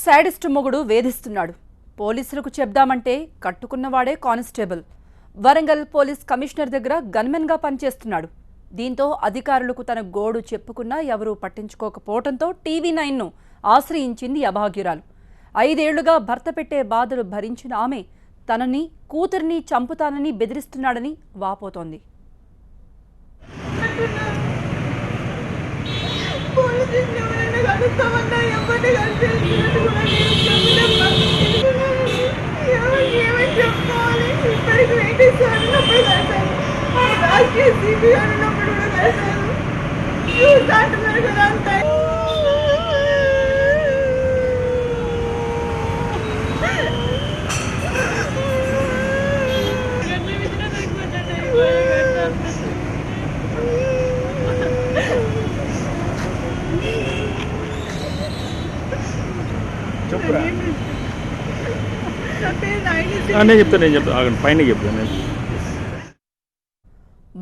Sadist మొగుడు వేధిస్తున్నాడు. పోలీసులకు చెప్దామంటే కట్టుకున్నవాడే constable. Warangal police commissioner దగ్గర గన్మెన్గా పనిచేస్తున్నాడు. దీంతో అధికారులకు తన గోడు చెప్పుకున్నా ఎవరూ పట్టించుకోకపోవడంతో టీవీ9ను ఆశ్రయించింది అభాగ్యురాలు. 5 ఏళ్లుగా భర్త పెట్టే బాధలు భరించిన ఆమె తనని కూతురిని చంపుతానని బెదిరిస్తున్నాడని వాపోతోంది.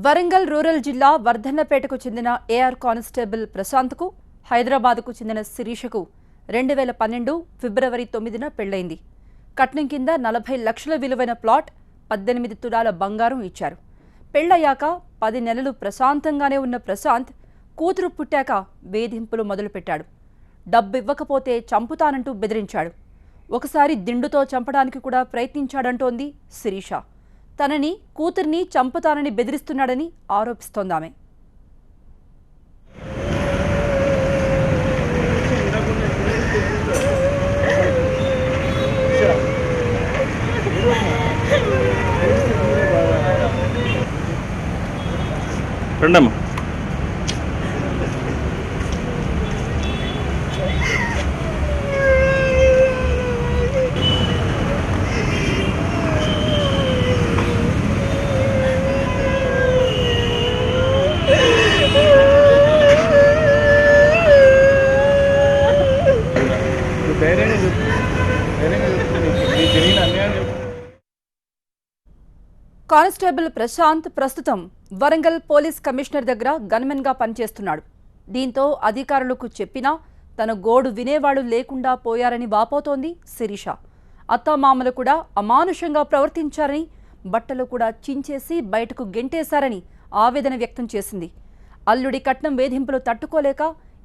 వరంగల్ రూరల్ జిల్లా వర్ధన్నపేటకు చెందిన ఏఆర్ కానిస్టేబుల్ ప్రశాంత్కు హైదరాబాద్కు చెందిన శిరీషకు 2012 ఫిబ్రవరి 9న పెళ్లైంది. కట్నం కింద 40 లక్షల విలువైన ప్లాట్, 18 తులాల బంగారం ఇచ్చారు. పెళ్లయ్యాక 10 నెలలు ప్రశాంతంగానే ఉన్న ప్రశాంత్ కూతురు పుట్టాక వేధింపులు మొదలుపెట్టాడు. డబ్బు ఇవ్వకపోతే చంపుతానంటూ బెదిరించాడు. ఒకసారి దిండుతో చంపడానికి కూడా ప్రయత్నించాడంటోంది శిరీష. తనని కూతుర్ని చంపుతానని బెదిరిస్తున్నాడని ఆరోపిస్తోందామె. రెండమ్మ కానిస్టేబుల్ ప్రశాంత్ ప్రస్తుతం వరంగల్ పోలీస్ కమిషనర్ దగ్గర గన్మెన్గా పనిచేస్తున్నాడు. దీంతో అధికారులకు చెప్పినా తన గోడు వినేవాళ్లు లేకుండా పోయారని వాపోతోంది శిరీష. అత్తామామలు కూడా అమానుషంగా ప్రవర్తించారని, బట్టలు కూడా చించేసి బయటకు గెంటేశారని ఆవేదన వ్యక్తం చేసింది. అల్లుడి కట్నం వేధింపులు తట్టుకోలేక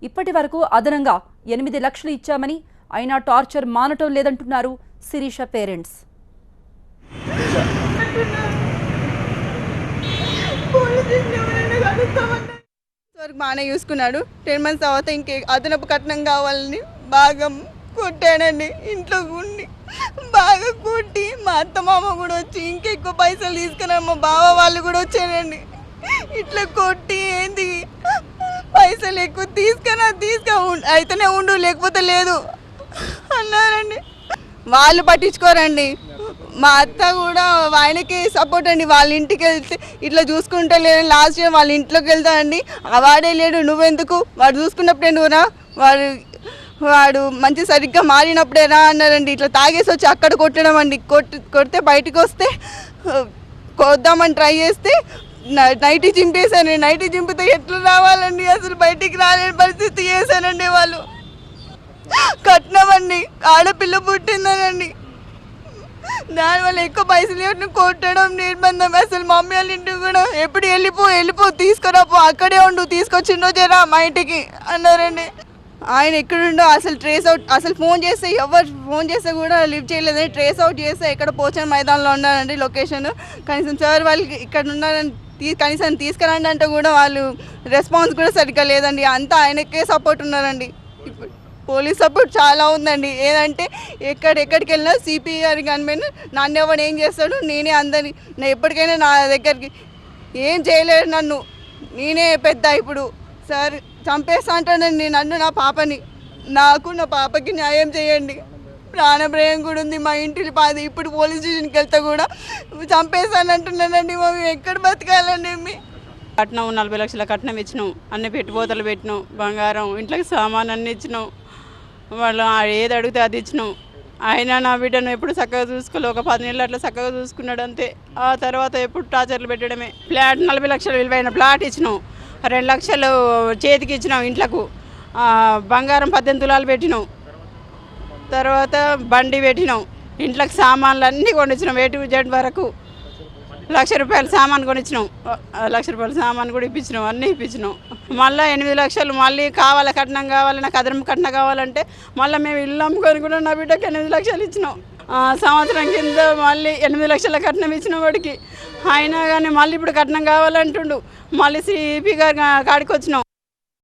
ఇప్పటి వరకు అదనంగా 8 లక్షలు ఇచ్చామని, అయినా టార్చర్ మానటం లేదంటున్నారు శిరీష పేరెంట్స్. బాగానే చూసుకున్నాడు. 10 మంత్స్ తర్వాత ఇంకే అదనపు కట్నం కావాలని బాగా కొట్టాడండి. ఇంట్లో ఉండి బాగా కొట్టి మా అత్త మామ కూడా వచ్చి ఇంకెక్కువ పైసలు తీసుకున్నారు. మా బావ వాళ్ళు కూడా వచ్చారండి. ఇట్లా కొట్టి ఏంది పైసలు ఎక్కువ తీసుకో అయితేనే ఉండు లేకపోతే లేదు అన్నారండి. వాళ్ళు పట్టించుకోరండి. మా అత్త కూడా ఆయనకి సపోర్ట్ అండి. వాళ్ళ ఇంటికి వెళ్తే ఇట్లా చూసుకుంటా లేదని లాస్ట్ ఇయర్ వాళ్ళ ఇంట్లోకి వెళ్తానండి. వాడే లేడు, నువ్వెందుకు, వాడు చూసుకున్నప్పుడే నువ్వురా, వాడు మంచి సరిగ్గా మారినప్పుడే రా అన్నారండి. ఇట్లా తాగేసి వచ్చి అక్కడ కొట్టడం అండి. కొడితే బయటకు వస్తే కొద్దామని ట్రై చేస్తే నైటీ చింపేశాను. నైటీ చింపితే ఎట్లా రావాలండి, అసలు బయటికి రాలేని పరిస్థితి చేశానండి. వాళ్ళు కట్నం అండి, ఆడపిల్ల పుట్టిందనండి. దానివల్ల ఎక్కువ పైసలు కొట్టడం నిర్బంధం. అసలు మమ్మీ వాళ్ళ ఇంటికి కూడా ఎప్పుడు వెళ్ళిపో తీసుకురాపో, అక్కడే ఉండు, తీసుకొచ్చిండో జరా మా ఇంటికి అన్నారండి. ఆయన ఎక్కడుండో అసలు ఫోన్ చేస్తే ఎవరు ఫోన్ చేస్తే కూడా లిఫ్ట్ చేయలేదని, ట్రేస్ అవుట్ చేస్తే ఎక్కడ పోచన మైదానంలో ఉన్నారండి లొకేషన్. కనీసం సార్ వాళ్ళకి ఇక్కడ ఉన్నారని కనీసం తీసుకురండి అంటే కూడా వాళ్ళు రెస్పాన్స్ కూడా సరిగ్గా లేదండి. అంతా ఆయనకే సపోర్ట్ ఉన్నారండి. పోలీస్ సపోర్ట్ చాలా ఉందండి. ఏదంటే ఎక్కడికి వెళ్ళినా సిపి గారి గన్మెన్ నన్ను ఎవరు ఏం చేస్తాడు, నేనే అందరినీ ఎప్పటికైనా నా దగ్గరికి ఏం చేయలేడు నన్ను, నేనే పెద్ద. ఇప్పుడు సార్ చంపేస్తా అంటానండి నన్ను, నా పాపని. నాకు నా పాపకి న్యాయం చేయండి. ప్రాణభయం కూడా ఉంది. మా ఇంటిని పాది ఇప్పుడు పోలీస్ స్టేషన్కి వెళ్తే కూడా చంపేస్తానంటున్నానండి. మేము ఎక్కడ బతకాలండి? కట్నం 40 లక్షల కట్నం ఇచ్చినాం, అన్ని పెట్టుబోతలు పెట్టినాం, బంగారం, ఇంట్లోకి సామాన్ అన్ని ఇచ్చినాం. వాళ్ళు ఏది అడిగితే అది ఇచ్చినాం. ఆయన నా బిడ్డను ఎప్పుడు చక్కగా చూసుకోలే. ఒక 10 నెలలు అట్లా చక్కగా చూసుకున్నాడు అంతే. ఆ తర్వాత ఎప్పుడు టార్చర్లు పెట్టడమే. ఫ్లాట్ 40 లక్షలు విలువైన ప్లాట్ ఇచ్చినాం, 2 లక్షలు చేతికి ఇచ్చినాం. ఇంట్లకు బంగారం 18 తులాలు పెట్టినాం. తర్వాత బండి పెట్టినాం, ఇంట్లోకి సామాన్లు అన్నీ కొనిచ్చినాం, A to Z వరకు. ₹1,00,000 సామాన్ కొనిచ్చినాం, ₹1,00,000 సామాన్ కూడా ఇప్పించినాం, అన్నీ ఇప్పించినాం. మళ్ళీ 8 లక్షలు మళ్ళీ కావాలి, కట్నం కావాలి, నాకు అదనం కట్నం కావాలంటే మళ్ళీ మేము ఇల్లు అమ్ముకొని కూడా నా బిడ్డకి 8 లక్షలు ఇచ్చినాం. సంవత్సరం కింద మళ్ళీ 8 లక్షల కట్నం ఇచ్చిన వాడికి, అయినా కానీ మళ్ళీ ఇప్పుడు కట్నం కావాలంటుండు. మళ్ళీ CP గారి కాడికి వచ్చినాం.